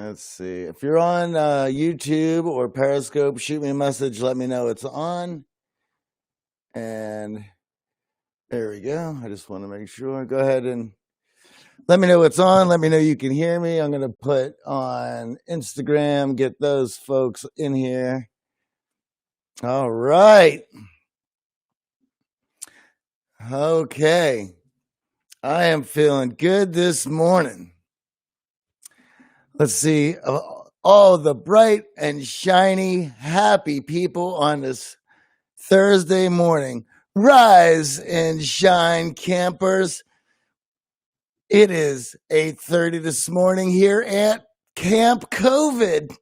Let's see. If you're on YouTube or Periscope, shoot me a message. Let me know it's on. And there we go. I just want to make sure. Go ahead and let me know it's on. Let me know you can hear me. I'm going to put on Instagram, get those folks in here. All right. Okay. I am feeling good this morning. Let's see. All the bright and shiny, happy people on this Thursday morning. Rise and shine, campers. It is 8:30 this morning here at Camp COVID.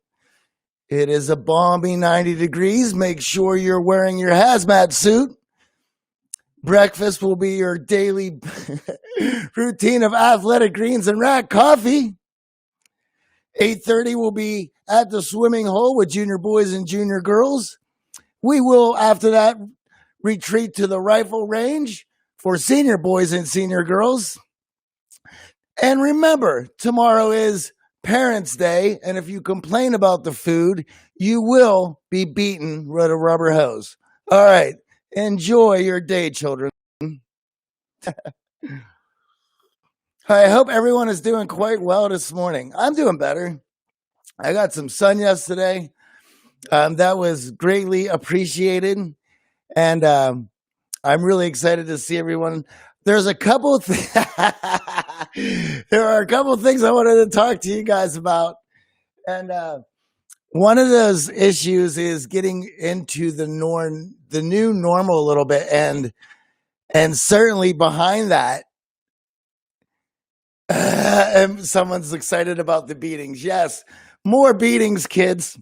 It is a balmy 90 degrees. Make sure you're wearing your hazmat suit. Breakfast will be your daily routine of athletic greens and rack coffee. 8:30 will be at the swimming hole with junior boys and junior girls. We will, after that, retreat to the rifle range for senior boys and senior girls. And remember, tomorrow is Parents' Day, and if you complain about the food, you will be beaten with a rubber hose. All right, enjoy your day, children. I hope everyone is doing quite well this morning. I'm doing better. I got some sun yesterday. That was greatly appreciated. And I'm really excited to see everyone. There's a couple there are a couple of things I wanted to talk to you guys about. And one of those issues is getting into the new normal a little bit. And certainly behind that, someone's excited about the beatings. Yes, more beatings, kids.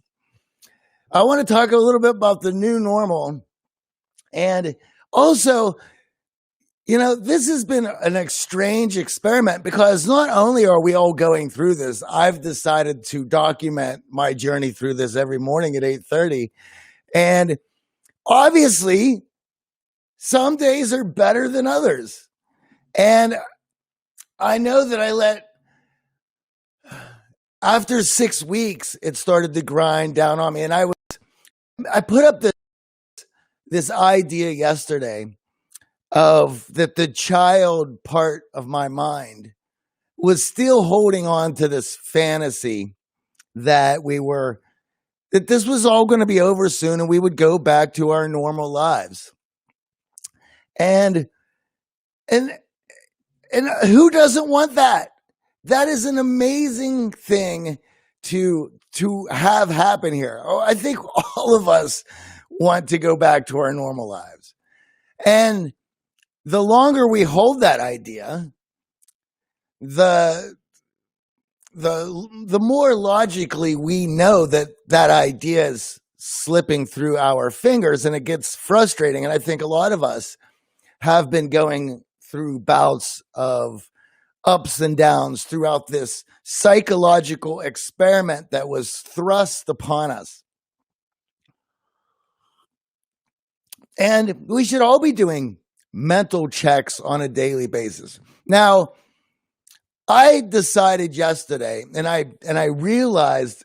I want to talk a little bit about the new normal. And also, this has been an strange experiment because not only are we all going through this, I've decided to document my journey through this every morning at 8:30. And obviously, some days are better than others. And I know that after 6 weeks, it started to grind down on me. And I put up this idea yesterday of that the child part of my mind was still holding on to this fantasy that this was all going to be over soon and we would go back to our normal lives. And who doesn't want that? That is an amazing thing to have happen here. I think all of us want to go back to our normal lives. And the longer we hold that idea, the more logically we know that idea is slipping through our fingers, and it gets frustrating. And I think a lot of us have been going through bouts of ups and downs throughout this psychological experiment that was thrust upon us. And we should all be doing mental checks on a daily basis. Now, I decided yesterday, and I realized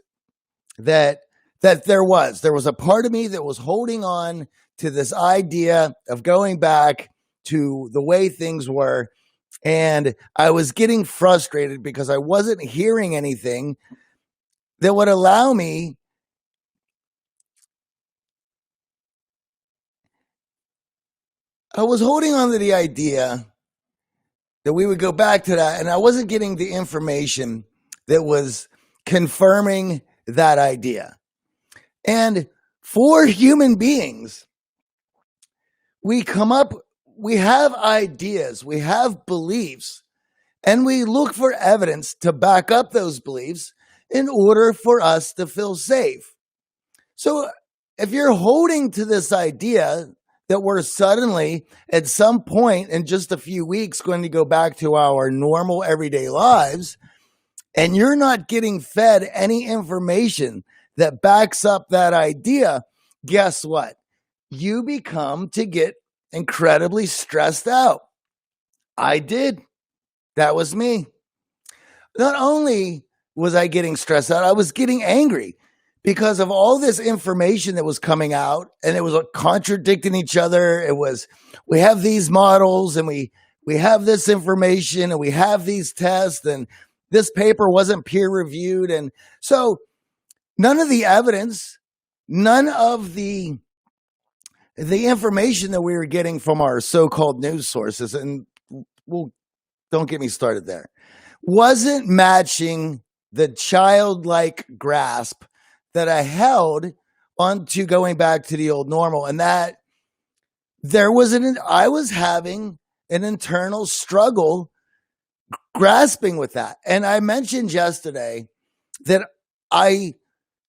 that there was a part of me that was holding on to this idea of going back to the way things were. And I was getting frustrated because I wasn't hearing anything that would allow me I was holding on to the idea that we would go back to that, and I wasn't getting the information that was confirming that idea. And for human beings, we have ideas, we have beliefs, and we look for evidence to back up those beliefs in order for us to feel safe. So if you're holding to this idea that we're suddenly at some point in just a few weeks going to go back to our normal everyday lives, and you're not getting fed any information that backs up that idea, guess what? You become to get incredibly stressed out. I did. That was me. Not only was I getting stressed out? I was getting angry because of all this information that was coming out, and it was contradicting each other. It was, we have these models and we have this information and we have these tests, and this paper wasn't peer reviewed. And so none of the evidence, none of the information that we were getting from our so-called news sources, and well, don't get me started there, wasn't matching the childlike grasp that I held onto going back to the old normal. And that I was having an internal struggle grasping with that. And I mentioned yesterday that I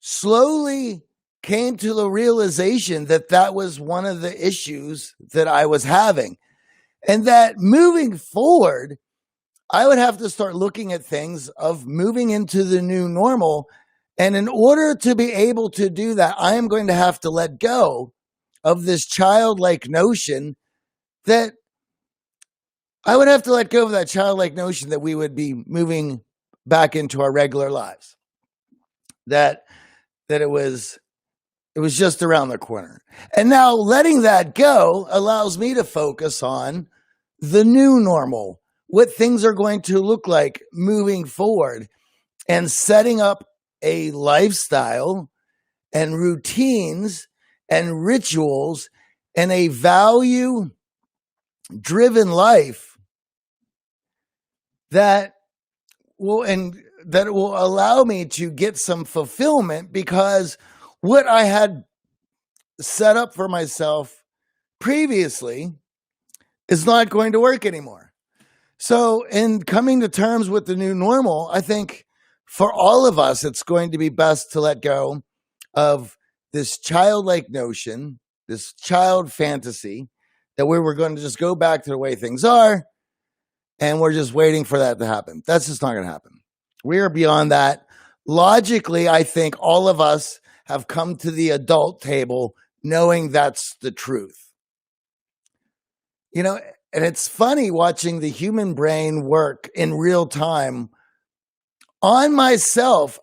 slowly came to the realization that that was one of the issues that I was having, and that moving forward, I would have to start looking at things of moving into the new normal. And in order to be able to do that, I am going to have to let go of this childlike notion that we would be moving back into our regular lives, that it was just around the corner. And now letting that go allows me to focus on the new normal, what things are going to look like moving forward, and setting up a lifestyle and routines and rituals and a value-driven life that will allow me to get some fulfillment, because what I had set up for myself previously is not going to work anymore. So in coming to terms with the new normal, I think for all of us, it's going to be best to let go of this childlike notion, this child fantasy, that we were going to just go back to the way things are, and we're just waiting for that to happen. That's just not going to happen. We are beyond that. Logically, I think all of us have come to the adult table knowing that's the truth. You know, and it's funny watching the human brain work in real time on myself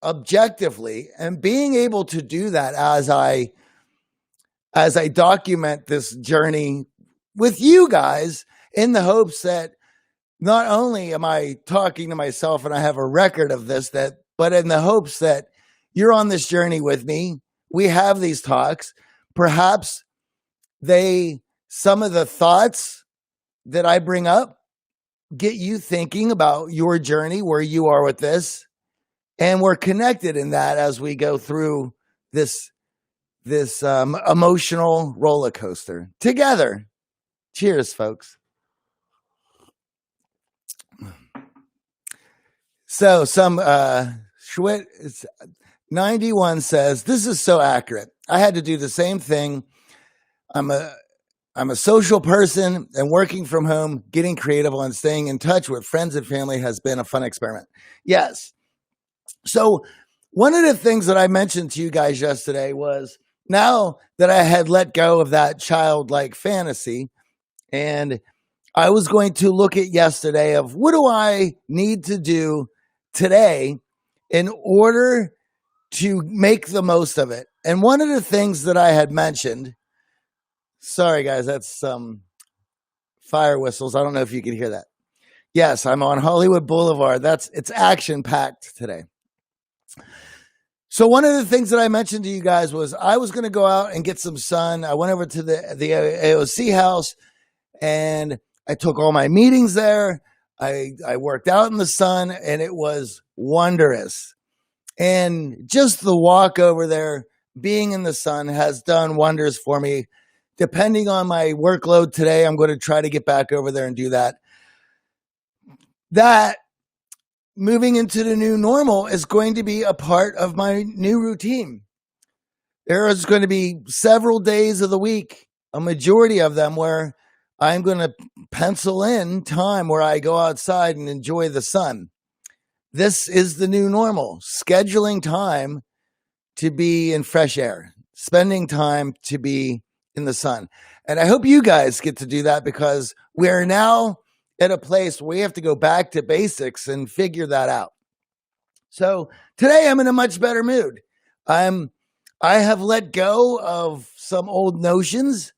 objectively, and being able to do that as I document this journey with you guys, in the hopes that not only am I talking to myself and I have a record of this, but in the hopes that you're on this journey with me. We have these talks. Perhaps some of the thoughts that I bring up get you thinking about your journey, where you are with this, and we're connected in that as we go through this emotional roller coaster together. Cheers, folks. So Schwit 91 says, this is so accurate. I had to do the same thing. I'm a social person, and working from home, getting creative and staying in touch with friends and family has been a fun experiment. Yes. So one of the things that I mentioned to you guys yesterday was, now that I had let go of that childlike fantasy, and I was going to look at yesterday of what do I need to do today in order to make the most of it. And one of the things that I had mentioned, sorry guys, that's some fire whistles. I don't know if you can hear that. Yes, I'm on Hollywood Boulevard. It's action packed today. So one of the things that I mentioned to you guys was I was going to go out and get some sun. I went over to the AOC house, and I took all my meetings there. I worked out in the sun, and it was wondrous. And just the walk over there, being in the sun, has done wonders for me. Depending on my workload today, I'm going to try to get back over there and do that. That moving into the new normal is going to be a part of my new routine. There is going to be several days of the week, a majority of them, where I'm going to pencil in time where I go outside and enjoy the sun. This is the new normal, scheduling time to be in fresh air, spending time to be in the sun. And I hope you guys get to do that, because we're now at a place where we have to go back to basics and figure that out. So today I'm in a much better mood. I have let go of some old notions,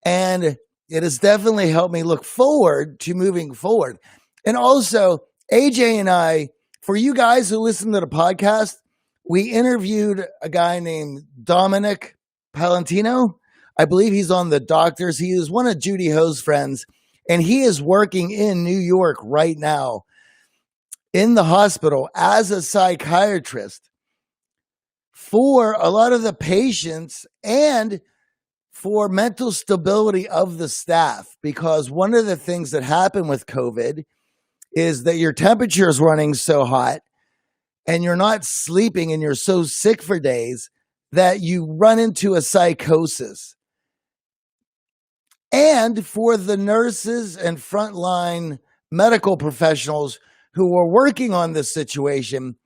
and it has definitely helped me look forward to moving forward. And also, AJ and I, for you guys who listen to the podcast, we interviewed a guy named Dominic Palantino. I believe he's on the doctors. He is one of Judy Ho's friends, and he is working in New York right now in the hospital as a psychiatrist for a lot of the patients and for mental stability of the staff. Because one of the things that happened with COVID is that your temperature is running so hot and you're not sleeping and you're so sick for days that you run into a psychosis. And for the nurses and frontline medical professionals who are working on this situation,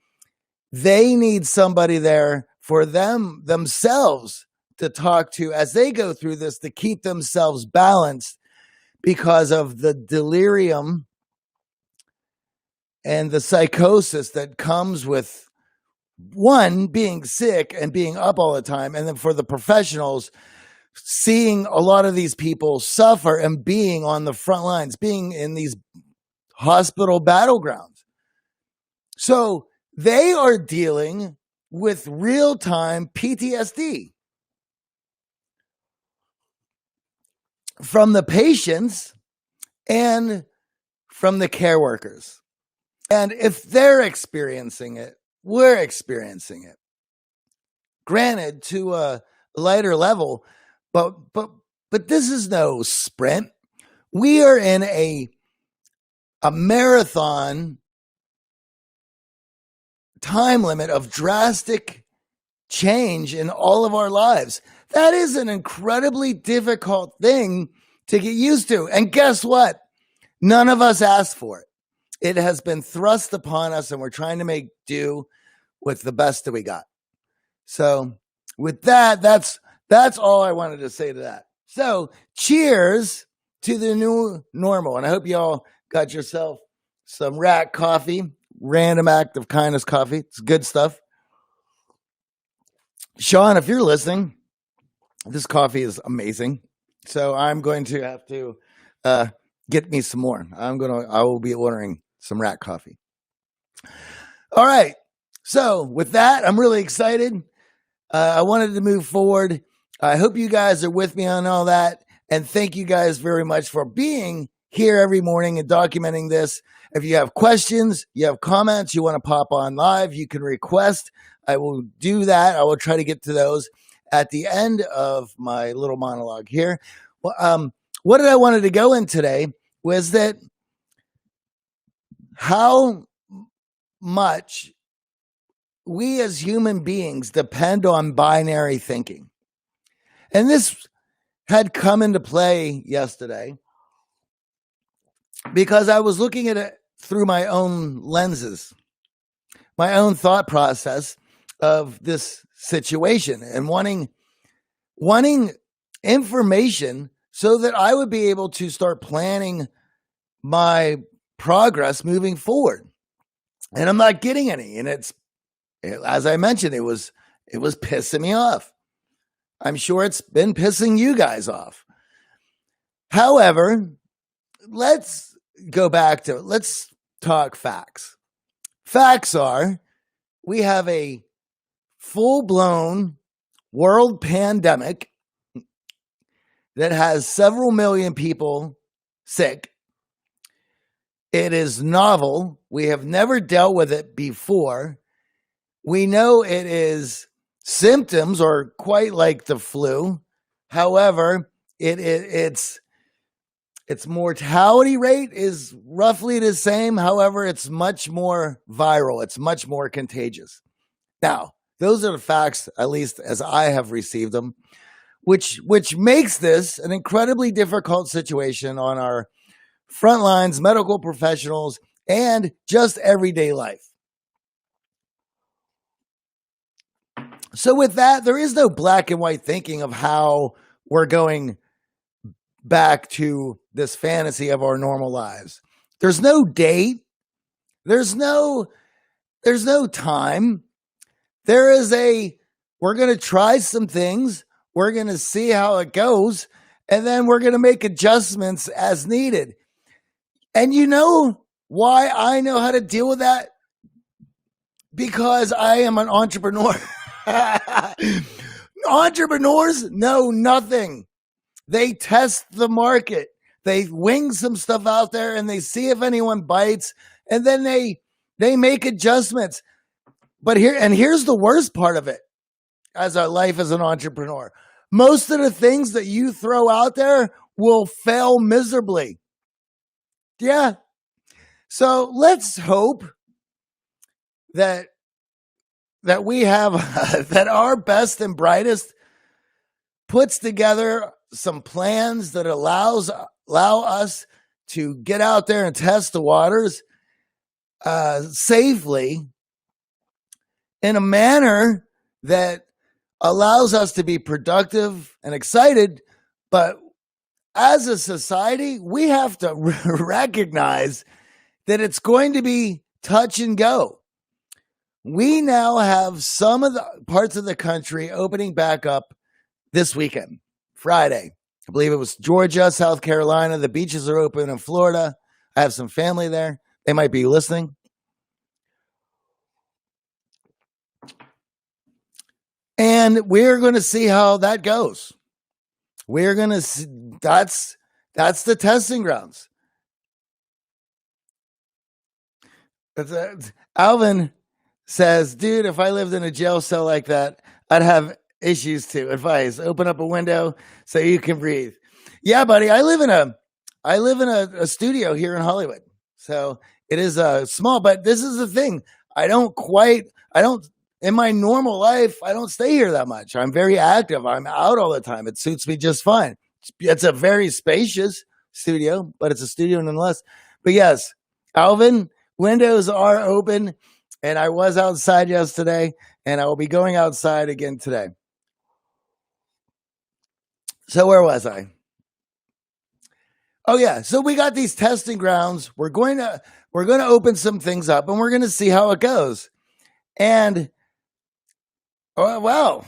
they need somebody there for themselves to talk to as they go through this, to keep themselves balanced because of the delirium and the psychosis that comes with, one, being sick and being up all the time, and then for the professionals, seeing a lot of these people suffer and being on the front lines, being in these hospital battlegrounds. So they are dealing with real-time PTSD from the patients and from the care workers. And if they're experiencing it, we're experiencing it. Granted, to a lighter level, but this is no sprint. We are in a marathon time limit of drastic change in all of our lives. That is an incredibly difficult thing to get used to. And guess what? None of us asked for it. It has been thrust upon us, and we're trying to make do with the best that we got. So with that, that's all I wanted to say to that. So cheers to the new normal. And I hope y'all got yourself some rat coffee, random act of kindness coffee. It's good stuff. Sean, if you're listening, this coffee is amazing. So I'm going to have to get me some more. I will be ordering some rat coffee. All right. So with that, I'm really excited. I wanted to move forward. I hope you guys are with me on all that. And thank you guys very much for being here every morning and documenting this. If you have questions, you have comments, you want to pop on live, you can request. I will do that. I will try to get to those at the end of my little monologue here. Well, what did I wanted to go in today was that how much we as human beings depend on binary thinking. And this had come into play yesterday because I was looking at it through my own lenses, my own thought process of this situation, and wanting information so that I would be able to start planning my progress moving forward. And I'm not getting any. And as I mentioned, it was pissing me off. I'm sure it's been pissing you guys off. However, let's go back to, let's talk facts. Facts are, we have a full-blown world pandemic that has several million people sick. It is novel. We have never dealt with it before. We know it is symptoms are quite like the flu. However, its mortality rate is roughly the same. However, it's much more viral. It's much more contagious. Now, those are the facts, at least as I have received them, which makes this an incredibly difficult situation on our front lines, medical professionals, and just everyday life. So with that, there is no black and white thinking of how we're going back to this fantasy of our normal lives. There's no date. There's no There's no time. We're going to try some things. We're going to see how it goes. And then we're going to make adjustments as needed. And you know why I know how to deal with that? Because I am an entrepreneur. Entrepreneurs know nothing. They test the market. They wing some stuff out there and they see if anyone bites. And then they make adjustments. But here's the worst part of it as our life as an entrepreneur. Most of the things that you throw out there will fail miserably. Yeah. So let's hope that we have that our best and brightest puts together some plans that allow us to get out there and test the waters safely in a manner that allows us to be productive and excited. But as a society, we have to recognize that it's going to be touch and go. We now have some of the parts of the country opening back up this weekend, Friday. I believe it was Georgia, South Carolina. The beaches are open in Florida. I have some family there. They might be listening. And we're going to see how that goes. We're going to see, that's the testing grounds. Alvin says, dude, if I lived in a jail cell like that, I'd have issues too. Advice, open up a window so you can breathe. Yeah, buddy, I live in a studio here in Hollywood. So it is small, but this is the thing. In my normal life, I don't stay here that much. I'm very active. I'm out all the time. It suits me just fine. It's a very spacious studio, but it's a studio nonetheless. But yes, Alvin, windows are open, and I was outside yesterday, and I will be going outside again today. So where was I? Oh yeah, so we got these testing grounds. We're going to open some things up, and we're going to see how it goes. And well,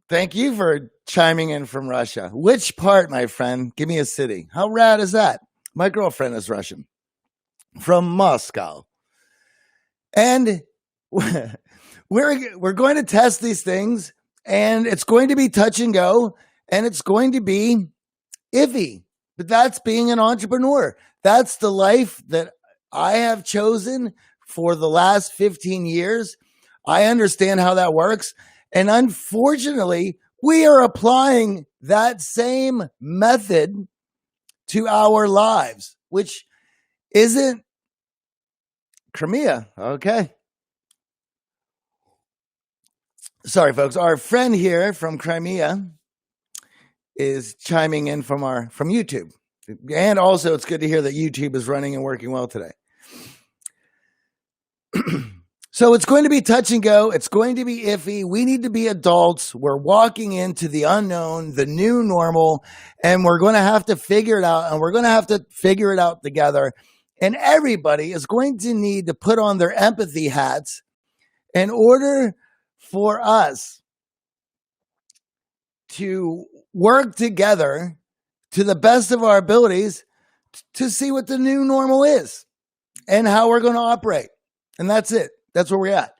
thank you for chiming in from Russia. Which part, my friend? Give me a city. How rad is that? My girlfriend is Russian, from Moscow. And we're going to test these things, and it's going to be touch and go, and it's going to be iffy. But that's being an entrepreneur. That's the life that I have chosen for the last 15 years. I understand how that works. And unfortunately, we are applying that same method to our lives, which isn't Crimea. Okay. Sorry, folks. Our friend here from Crimea is chiming in from YouTube. And also, it's good to hear that YouTube is running and working well today. So it's going to be touch and go. It's going to be iffy. We need to be adults. We're walking into the unknown, the new normal, and we're going to have to figure it out, and we're going to have to figure it out together. And everybody is going to need to put on their empathy hats in order for us to work together to the best of our abilities to see what the new normal is and how we're going to operate. And that's it. That's where we're at.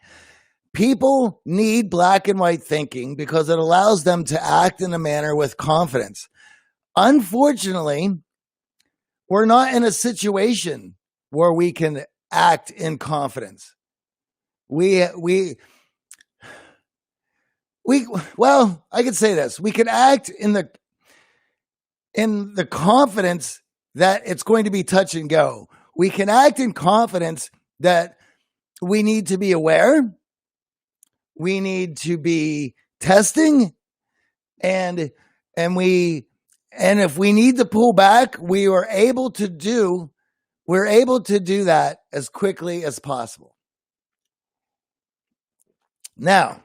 People need black and white thinking because it allows them to act in a manner with confidence. Unfortunately, we're not in a situation where we can act in confidence. Well, I could say this. We can act in the confidence that it's going to be touch and go. We can act in confidence that we need to be aware. We need to be testing, and if we need to pull back, we're able to do that as quickly as possible. Now,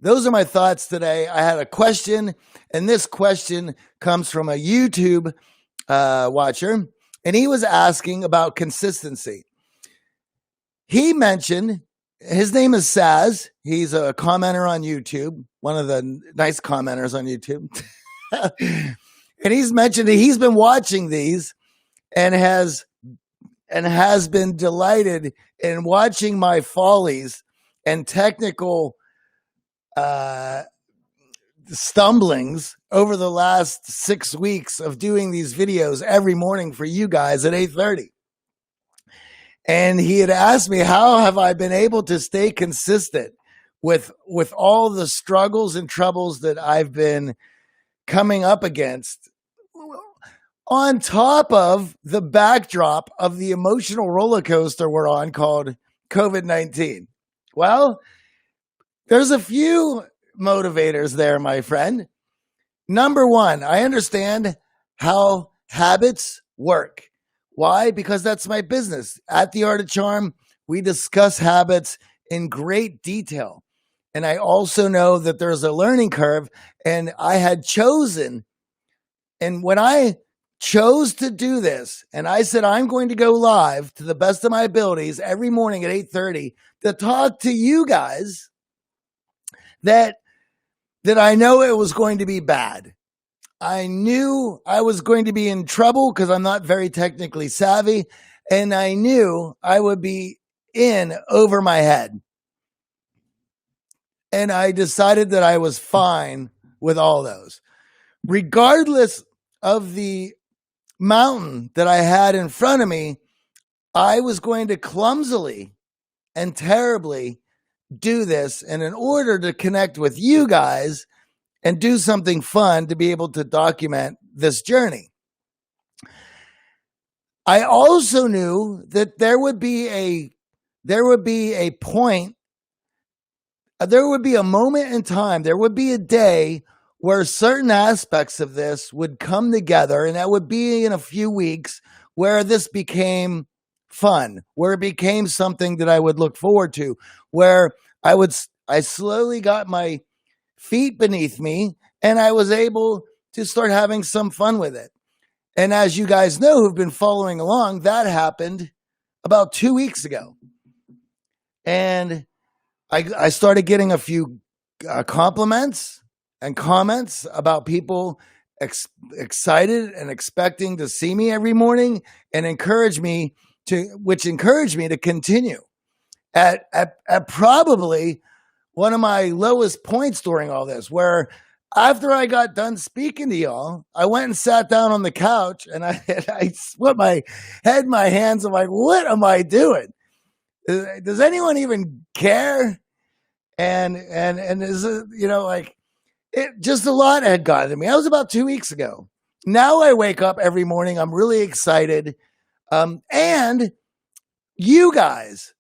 those are my thoughts today. I had a question, and this question comes from a YouTube watcher, and he was asking about consistency. He mentioned, his name is Saz. He's a commenter on YouTube, one of the nice commenters on YouTube. And he's mentioned that he's been watching these and has been delighted in watching my follies and technical stumblings over the last 6 weeks of doing these videos every morning for you guys at 8:30. And he had asked me, how have I been able to stay consistent with all the struggles and troubles that I've been coming up against, on top of the backdrop of the emotional roller coaster we're on called COVID-19? Well, there's a few motivators there, my friend. Number one, I understand how habits work. Why? Because that's my business. At The Art of Charm, we discuss habits in great detail. And I also know that there's a learning curve, and I had chosen, and when I chose to do this, and I said, I'm going to go live to the best of my abilities every morning at 8:30 to talk to you guys, that I know it was going to be bad. I knew I was going to be in trouble because I'm not very technically savvy, and I knew I would be in over my head. And I decided that I was fine with all those. Regardless of the mountain that I had in front of me, I was going to clumsily and terribly do this. And in order to connect with you guys and do something fun to be able to document this journey, I also knew that there would be a point, there would be a moment in time, there would be a day where certain aspects of this would come together, and that would be in a few weeks, where this became fun, where it became something that I would look forward to, where I slowly got my feet beneath me, and I was able to start having some fun with it. And as you guys know, who've been following along, that happened about 2 weeks ago. And I started getting a few compliments and comments about people excited and expecting to see me every morning, and which encouraged me to continue at probably one of my lowest points during all this, where after I got done speaking to y'all, I went and sat down on the couch, and I put my head in my hands. I'm like, what am I doing? Does anyone even care? And is it, like, it just, a lot had gotten to me. That was about 2 weeks ago. Now I wake up every morning. I'm really excited. And you guys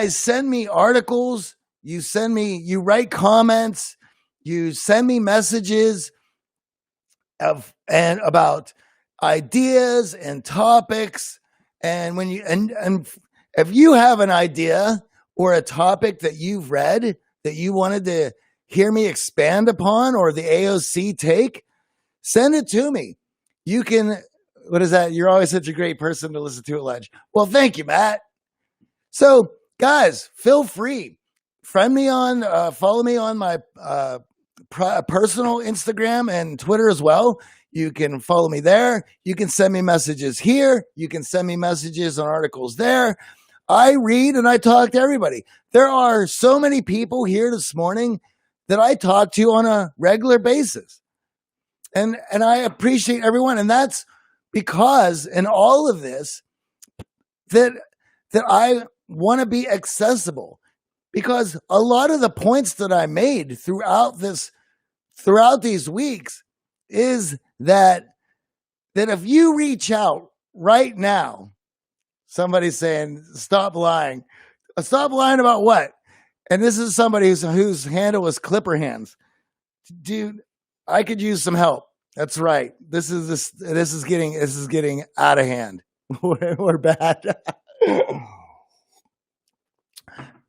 send me articles. You write comments. You send me messages about ideas and topics. And when and if you have an idea or a topic that you've read that you wanted to hear me expand upon, or the AOC take, send it to me. You can, what is that? You're always such a great person to listen to at lunch. Well, thank you, Matt. So guys, feel free. Friend me on, follow me on my personal Instagram and Twitter as well. You can follow me there. You can send me messages here. You can send me messages on articles there. I read and I talk to everybody. There are so many people here this morning that I talk to on a regular basis. And I appreciate everyone. And that's because in all of this, that I want to be accessible, because a lot of the points that I made throughout these weeks is that if you reach out right now, somebody's saying, stop lying. Stop lying about what? And this is somebody whose handle was Clipper Hands. Dude, I could use some help. That's right. This is getting out of hand. We're bad.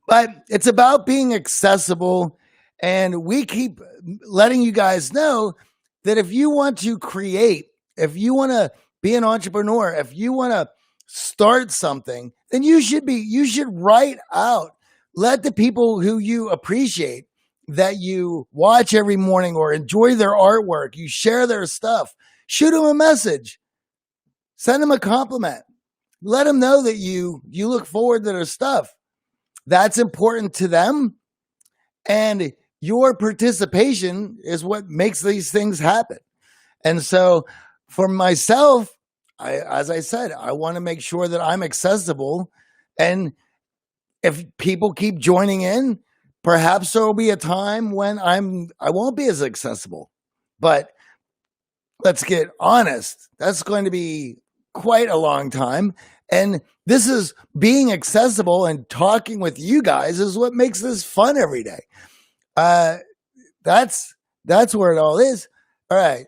But it's about being accessible, and we keep letting you guys know that if you want to create, if you want to be an entrepreneur, if you want to start something, then you should write out, let the people who you appreciate, that you watch every morning or enjoy their artwork, you share their stuff, shoot them a message, send them a compliment, let them know that you look forward to their stuff. That's important to them. And your participation is what makes these things happen. And so for myself, as I said, I want to make sure that I'm accessible. And if people keep joining in, perhaps there will be a time when I won't be as accessible. But let's get honest, that's going to be quite a long time. And this is being accessible, and talking with you guys is what makes this fun every day. That's where it all is. All right.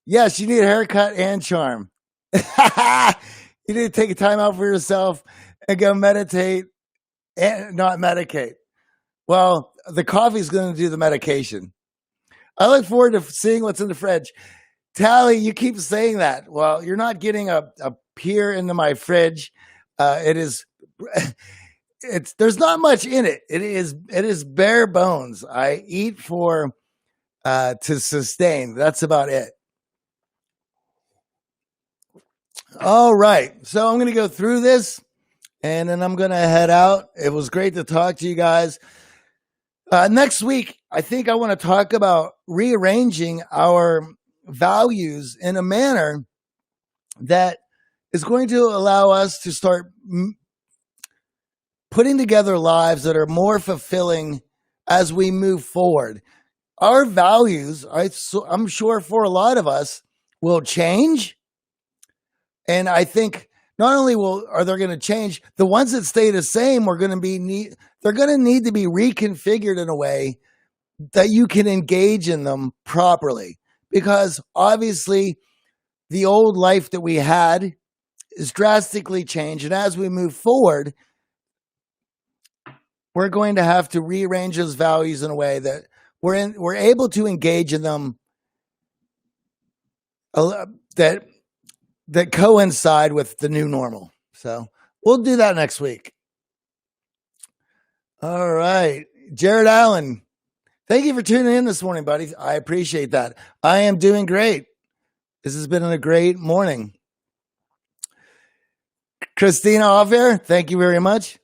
Yes, you need a haircut and charm. You need to take a time out for yourself and go meditate and not medicate. Well, the coffee's going to do the medication. I look forward to seeing what's in the fridge. Tally, you keep saying that. Well, you're not getting a peer into my fridge. There's not much in it. It is bare bones. I eat to sustain. That's about it. All right. So I'm going to go through this and then I'm going to head out. It was great to talk to you guys. Next week, I think I want to talk about rearranging our values in a manner that is going to allow us to start putting together lives that are more fulfilling as we move forward. Our values, I'm sure for a lot of us, will change. And I think not only are they going to change, the ones that stay the same are going to they're going to need to be reconfigured in a way that you can engage in them properly. Because obviously the old life that we had is drastically changed. And as we move forward, we're going to have to rearrange those values in a way that we're able to engage in them that coincide with the new normal. So we'll do that next week. All right. Jared Allen, thank you for tuning in this morning, buddy. I appreciate that. I am doing great. This has been a great morning. Christina Offair, thank you very much.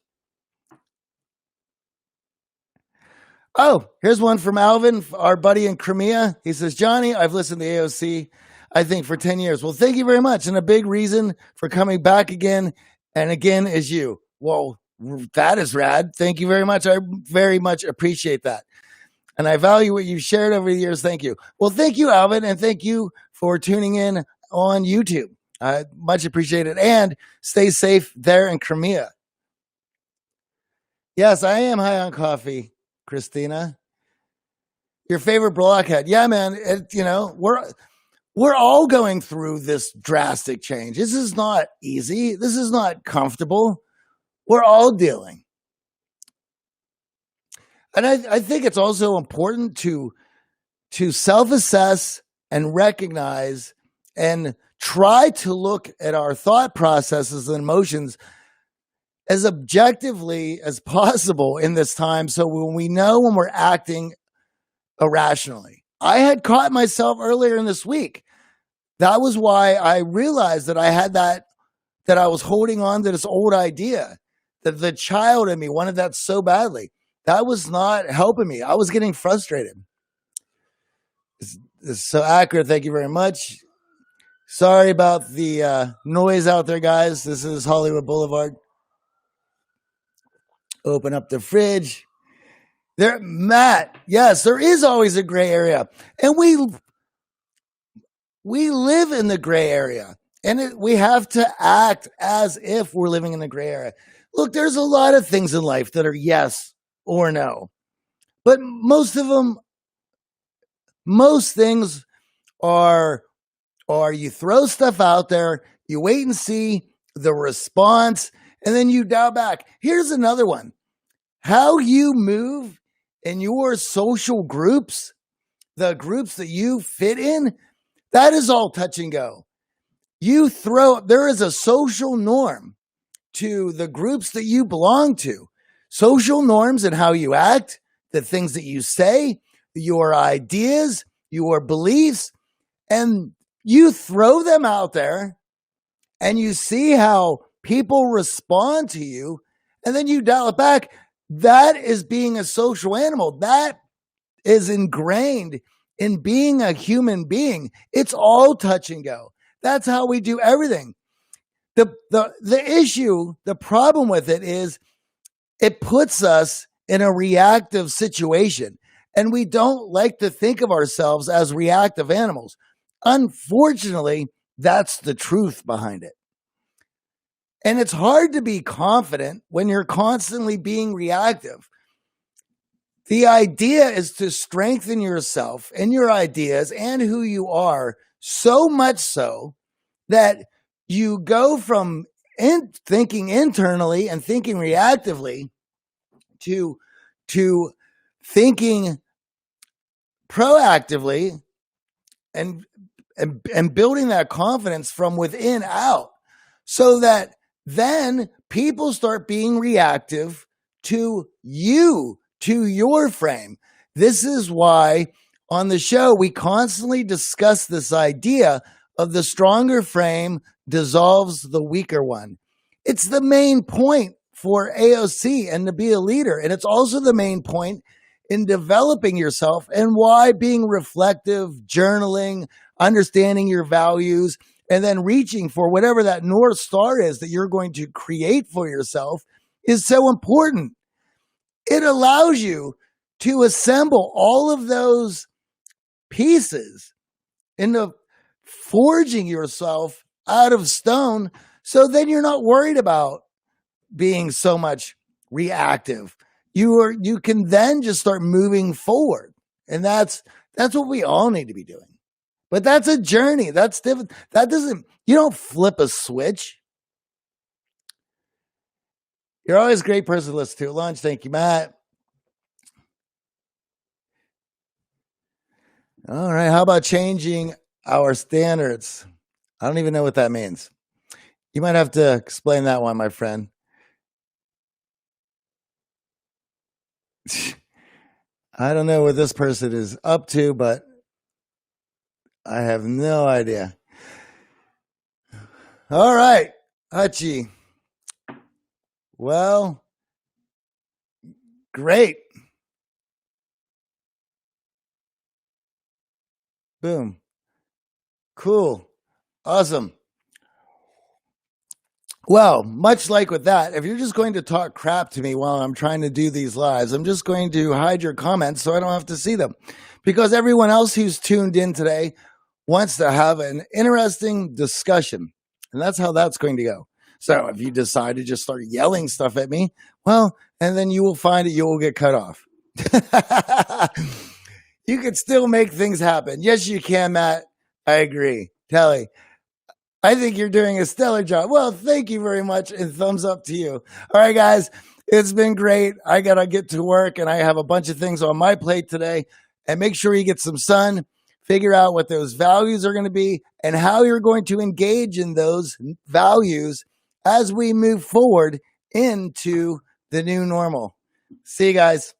Oh, here's one from Alvin, our buddy in Crimea. He says, Johnny, I've listened to AOC, I think, for 10 years. Well, thank you very much. And a big reason for coming back again and again is you. Whoa, that is rad. Thank you very much. I very much appreciate that. And I value what you've shared over the years. Thank you. Well, thank you, Alvin. And thank you for tuning in on YouTube. I much appreciate it. And stay safe there in Crimea. Yes, I am high on coffee, Christina. Your favorite blockhead. Yeah, man. We're all going through this drastic change. This is not easy. This is not comfortable. We're all dealing. And I think it's also important to self-assess and recognize and try to look at our thought processes and emotions as objectively as possible in this time. So when we know when we're acting irrationally. I had caught myself earlier in this week. That was why I realized that I had that I was holding on to this old idea, that the child in me wanted that so badly. That was not helping me. I was getting frustrated. It's so accurate. Thank you very much. Sorry about the noise out there, guys. This is Hollywood Boulevard. Open up the fridge. There, Matt. Yes, there is always a gray area. And we live in the gray area. And we have to act as if we're living in the gray area. Look, there's a lot of things in life that are yes or no. But most things are you throw stuff out there, you wait and see the response, and then you dial back. Here's another one. How you move in your social groups, the groups that you fit in, that is all touch and go. There is a social norm to the groups that you belong to, social norms and how you act, the things that you say, your ideas, your beliefs, and you throw them out there and you see how people respond to you, and then you dial it back. That is being a social animal. That is ingrained in being a human being. It's all touch and go. That's how we do everything. The issue, the problem with it is it puts us in a reactive situation, and we don't like to think of ourselves as reactive animals. Unfortunately, that's the truth behind it. And it's hard to be confident when you're constantly being reactive. The idea is to strengthen yourself and your ideas and who you are, so much so that you go from thinking internally and thinking reactively to thinking proactively and building that confidence from within out, so that then people start being reactive to you, to your frame. This is why on the show we constantly discuss this idea of the stronger frame dissolves the weaker one. It's the main point for AOC and to be a leader. And it's also the main point in developing yourself, and why being reflective, journaling, understanding your values, and then reaching for whatever that North Star is that you're going to create for yourself is so important. It allows you to assemble all of those pieces into forging yourself out of stone, so then you're not worried about being so much reactive. You can then just start moving forward. And that's what we all need to be doing. But that's a journey. That's different. You don't flip a switch. You're always a great person to listen to at lunch. Thank you, Matt. All right. How about changing our standards? I don't even know what that means. You might have to explain that one, my friend. I don't know what this person is up to, but I have no idea. All right, Hachi. Well, great. Boom. Cool. Awesome. Well, much like with that, if you're just going to talk crap to me while I'm trying to do these lives, I'm just going to hide your comments so I don't have to see them. Because everyone else who's tuned in today wants to have an interesting discussion. And that's how that's going to go. So if you decide to just start yelling stuff at me, well, and then you will find that you will get cut off. You can still make things happen. Yes, you can, Matt. I agree. Telly, I think you're doing a stellar job. Well, thank you very much, and thumbs up to you. All right, guys, it's been great. I got to get to work, and I have a bunch of things on my plate today. And make sure you get some sun, figure out what those values are going to be, and how you're going to engage in those values as we move forward into the new normal. See you guys.